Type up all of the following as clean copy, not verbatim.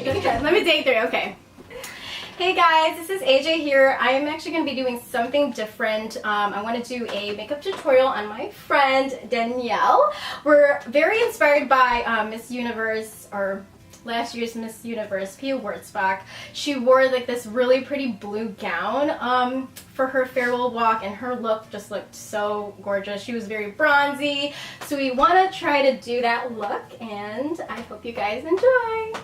Let me take 3, okay. Hey guys, this is AJ here. I am actually going to be doing something different. I want to do a makeup tutorial on my friend Danielle. We're very inspired by Miss Universe, or last year's Miss Universe, Pia Wurtzbach. She wore like this really pretty blue gown for her farewell walk, and her look just looked so gorgeous. She was very bronzy, so we want to try to do that look, and I hope you guys enjoy.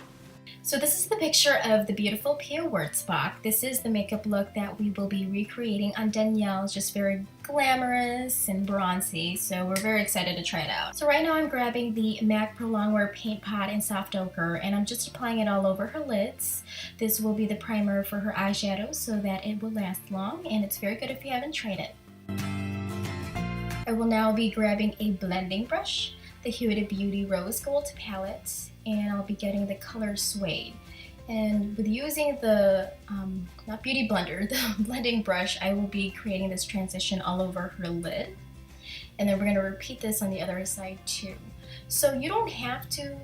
So this is the picture of the beautiful Pia Wurtzbach. This is the makeup look that we will be recreating on Danielle. It's just very glamorous and bronzy, so we're very excited to try it out. So right now I'm grabbing the MAC Pro Longwear Paint Pot in Soft Ochre, and I'm just applying it all over her lids. This will be the primer for her eyeshadows so that it will last long, and it's very good if you haven't tried it. I will now be grabbing a blending brush, the Huda Beauty Rose Gold palette, and I'll be getting the color Suede. And with using the, not Beauty Blender, the blending brush, I will be creating this transition all over her lid. And then we're going to repeat this on the other side too. So you don't have to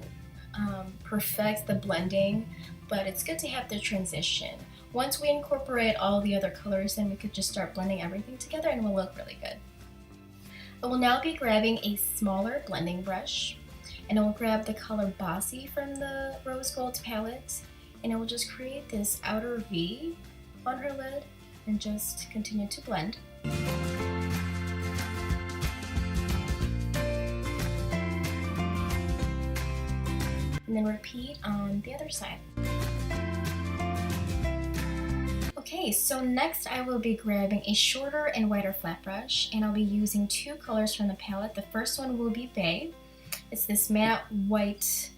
perfect the blending, but it's good to have the transition. Once we incorporate all the other colors, then we could just start blending everything together and it will look really good. I will now be grabbing a smaller blending brush, and I will grab the color Bossy from the Rose Gold palette, and I will just create this outer V on her lid and just continue to blend. And then repeat on the other side. Okay, so next I will be grabbing a shorter and wider flat brush, and I'll be using 2 colors from the palette. The first one will be Bay. It's this matte white,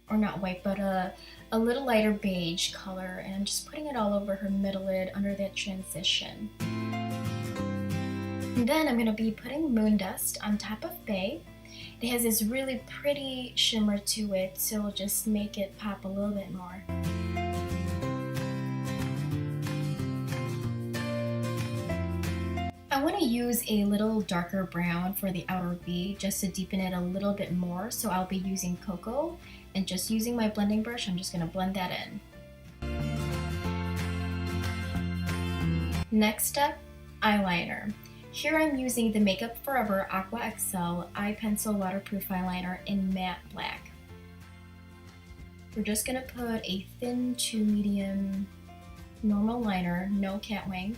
or not white, but a little lighter beige color, and I'm just putting it all over her middle lid under that transition. And then I'm going to be putting Moon Dust on top of Bay. It has this really pretty shimmer to it, so it'll just make it pop a little bit more. I want to use a little darker brown for the outer V just to deepen it a little bit more, so I'll be using Cocoa, and just using my blending brush, I'm just going to blend that in. Next up, eyeliner. Here I'm using the Makeup Forever Aqua XL Eye Pencil Waterproof Eyeliner in matte black. We're just going to put a thin to medium normal liner, no cat wing.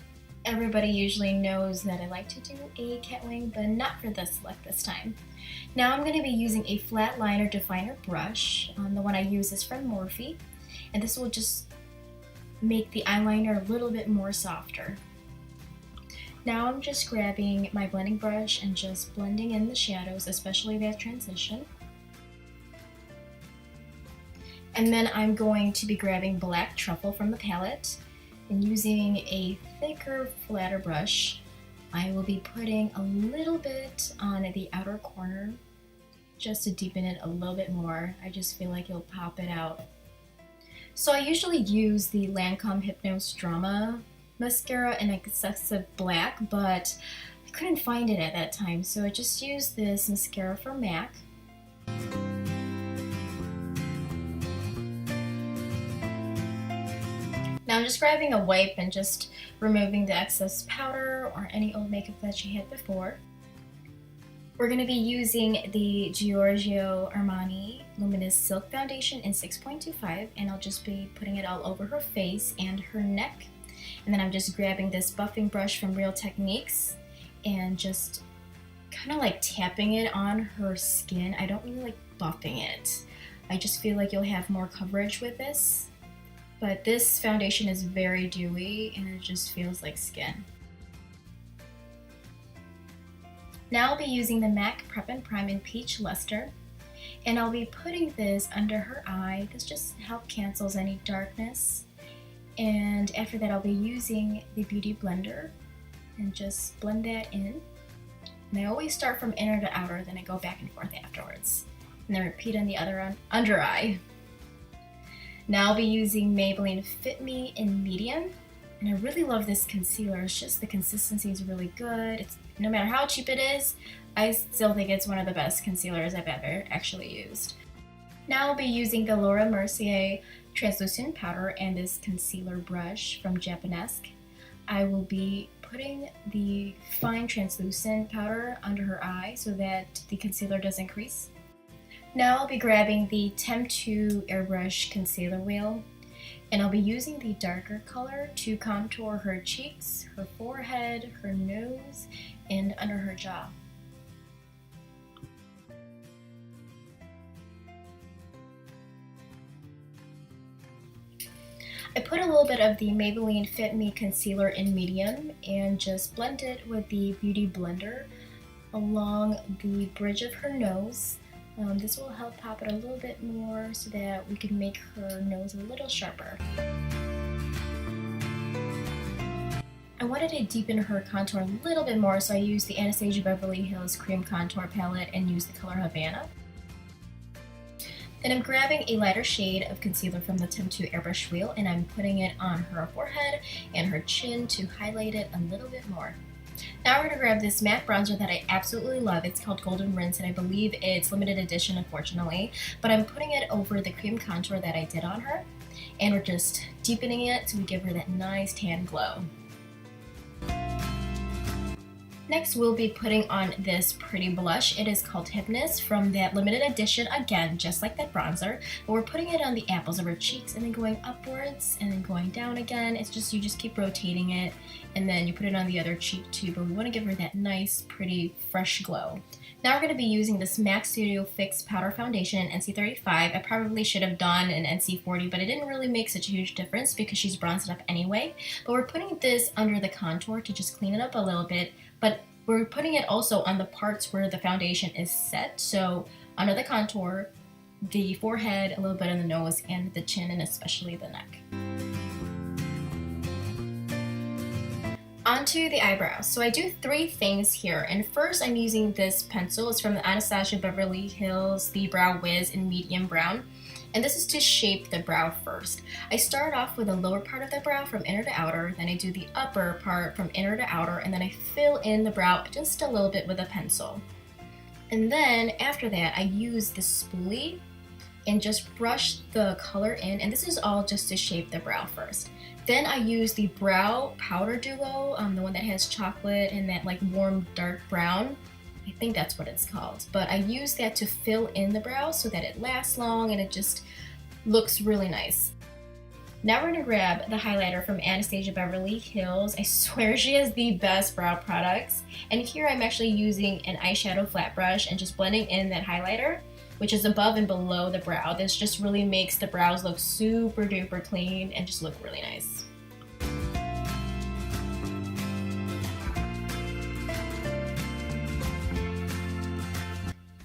Everybody usually knows that I like to do a cat wing, but not for this look this time. Now I'm going to be using a flat liner definer brush. The one I use is from Morphe, and this will just make the eyeliner a little bit more softer. Now I'm just grabbing my blending brush and just blending in the shadows, especially that transition. And then I'm going to be grabbing Black Truffle from the palette, and using a thicker, flatter brush, I will be putting a little bit on the outer corner just to deepen it a little bit more. I just feel like it'll pop it out. So I usually use the Lancome Hypnose Drama mascara in excessive black, but I couldn't find it at that time, so I just used this mascara from MAC. Now I'm just grabbing a wipe and just removing the excess powder or any old makeup that she had before. We're going to be using the Giorgio Armani Luminous Silk Foundation in 6.25, and I'll just be putting it all over her face and her neck. And then I'm just grabbing this buffing brush from Real Techniques and just kind of like tapping it on her skin. I don't really like buffing it. I just feel like you'll have more coverage with this. But this foundation is very dewy and it just feels like skin. Now I'll be using the MAC Prep and Prime in Peach Luster, and I'll be putting this under her eye. This just helps cancels any darkness. And after that I'll be using the Beauty Blender and just blend that in. And I always start from inner to outer, then I go back and forth afterwards. And then repeat on the other under eye. Now I'll be using Maybelline Fit Me in medium, and I really love this concealer. It's just the consistency is really good. No matter how cheap it is, I still think it's one of the best concealers I've ever actually used. Now I'll be using the Laura Mercier translucent powder and this concealer brush from Japanesque. I will be putting the fine translucent powder under her eye so that the concealer doesn't crease. Now I'll be grabbing the Temp2 airbrush concealer wheel, and I'll be using the darker color to contour her cheeks, her forehead, her nose, and under her jaw. I put a little bit of the Maybelline Fit Me concealer in medium and just blend it with the Beauty Blender along the bridge of her nose. This will help pop it a little bit more so that we can make her nose a little sharper. I wanted to deepen her contour a little bit more, so I used the Anastasia Beverly Hills Cream Contour Palette and used the color Havana. Then I'm grabbing a lighter shade of concealer from the Temp2 airbrush wheel and I'm putting it on her forehead and her chin to highlight it a little bit more. Now we're going to grab this matte bronzer that I absolutely love. It's called Golden Rinse and I believe it's limited edition, unfortunately, but I'm putting it over the cream contour that I did on her, and we're just deepening it so we give her that nice tan glow. Next, we'll be putting on this pretty blush. It is called Hypnus from that limited edition, again, just like that bronzer. But we're putting it on the apples of her cheeks and then going upwards and then going down again. It's just, you just keep rotating it and then you put it on the other cheek too, but we want to give her that nice, pretty, fresh glow. Now we're going to be using this MAC Studio Fix Powder Foundation in NC35. I probably should have done an NC40, but it didn't really make such a huge difference because she's bronzed up anyway. But we're putting this under the contour to just clean it up a little bit. But we're putting it also on the parts where the foundation is set. So under the contour, the forehead, a little bit on the nose, and the chin, and especially the neck. Onto the eyebrows. So I do three things here. And first I'm using this pencil. It's from the Anastasia Beverly Hills The Brow Wiz in medium brown. And this is to shape the brow first. I start off with the lower part of the brow from inner to outer, then I do the upper part from inner to outer, and then I fill in the brow just a little bit with a pencil. And then after that, I use the spoolie and just brush the color in, and this is all just to shape the brow first. Then I use the brow powder duo, the one that has chocolate and that like warm dark brown. I think that's what it's called, but I use that to fill in the brow so that it lasts long and it just looks really nice. Now we're going to grab the highlighter from Anastasia Beverly Hills. I swear she has the best brow products. And here I'm actually using an eyeshadow flat brush and just blending in that highlighter, which is above and below the brow. This just really makes the brows look super duper clean and just look really nice.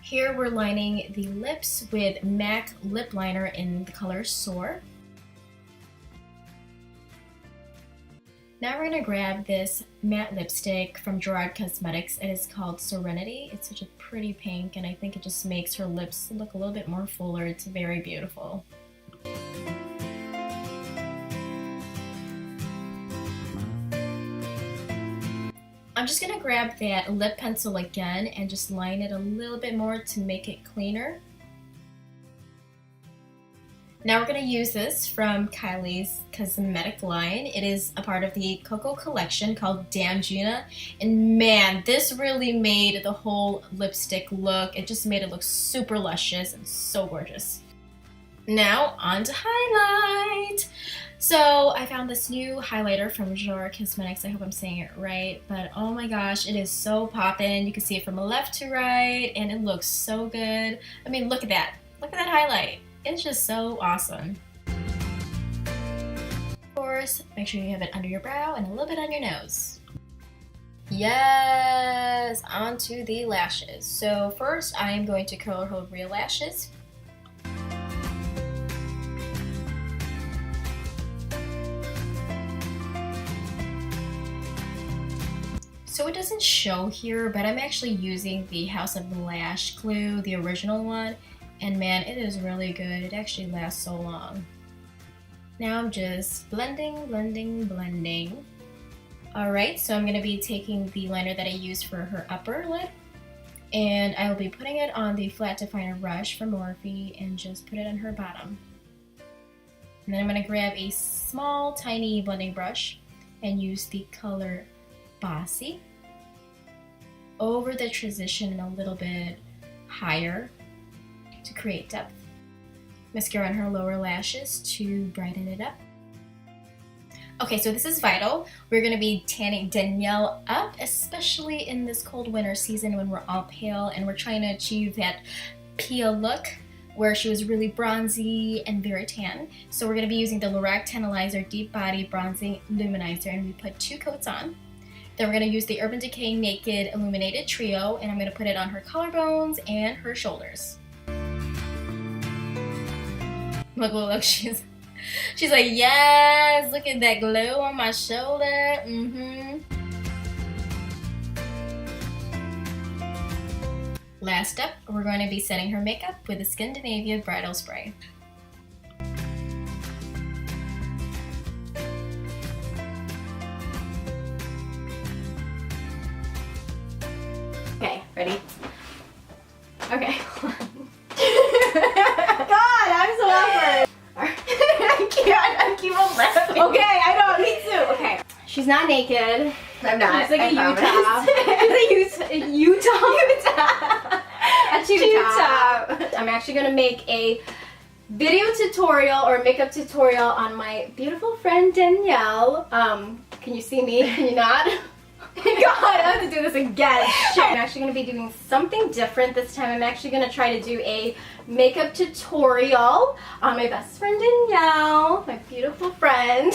Here we're lining the lips with MAC lip liner in the color Soar. Now we're going to grab this matte lipstick from Gerard Cosmetics. It is called Serenity. It's such a pretty pink and I think it just makes her lips look a little bit more fuller. It's very beautiful. I'm just going to grab that lip pencil again and just line it a little bit more to make it cleaner. Now we're going to use this from Kylie's cosmetic line. It is a part of the Coco collection called Damn Gina. And man, this really made the whole lipstick look, it just made it look super luscious and so gorgeous. Now on to highlight. So I found this new highlighter from Gerard Cosmetics. I hope I'm saying it right, but oh my gosh, it is so poppin'. You can see it from left to right and it looks so good. I mean, look at that. Look at that highlight. It's just so awesome. Of course, make sure you have it under your brow and a little bit on your nose. Yes, onto the lashes. So first I am going to curl her real lashes. So it doesn't show here, but I'm actually using the House of Lash glue, the original one, and man, it is really good. It actually lasts so long. Now I'm just blending, blending, blending. Alright, so I'm going to be taking the liner that I used for her upper lip, and I will be putting it on the flat definer brush from Morphe and just put it on her bottom. And then I'm going to grab a small, tiny blending brush and use the color Bossy over the transition and a little bit higher to create depth. Mascara on her lower lashes to brighten it up. Okay, so this is vital. We're going to be tanning Danielle up, especially in this cold winter season when we're all pale and we're trying to achieve that Pia look where she was really bronzy and very tan. So we're going to be using the Lorac Tantalizer Deep Body Bronzing Luminizer, and we put 2 coats on. Then we're going to use the Urban Decay Naked Illuminated Trio, and I'm going to put it on her collarbones and her shoulders. Look, she's like, yes, look at that glow on my shoulder. Last up, we're going to be setting her makeup with the Scandinavia Bridal Spray. Okay, ready? Okay. God, I'm so awkward. I keep on laughing. Okay, I know, me too. Okay. She's not naked. I'm not. She's like a Utah. A Utah. I'm actually gonna make a video tutorial or makeup tutorial on my beautiful friend Danielle. Can you see me? Can you not? God, I have to do this again. Shit. I'm actually going to be doing something different this time. I'm actually going to try to do a makeup tutorial on my best friend Danielle, my beautiful friend.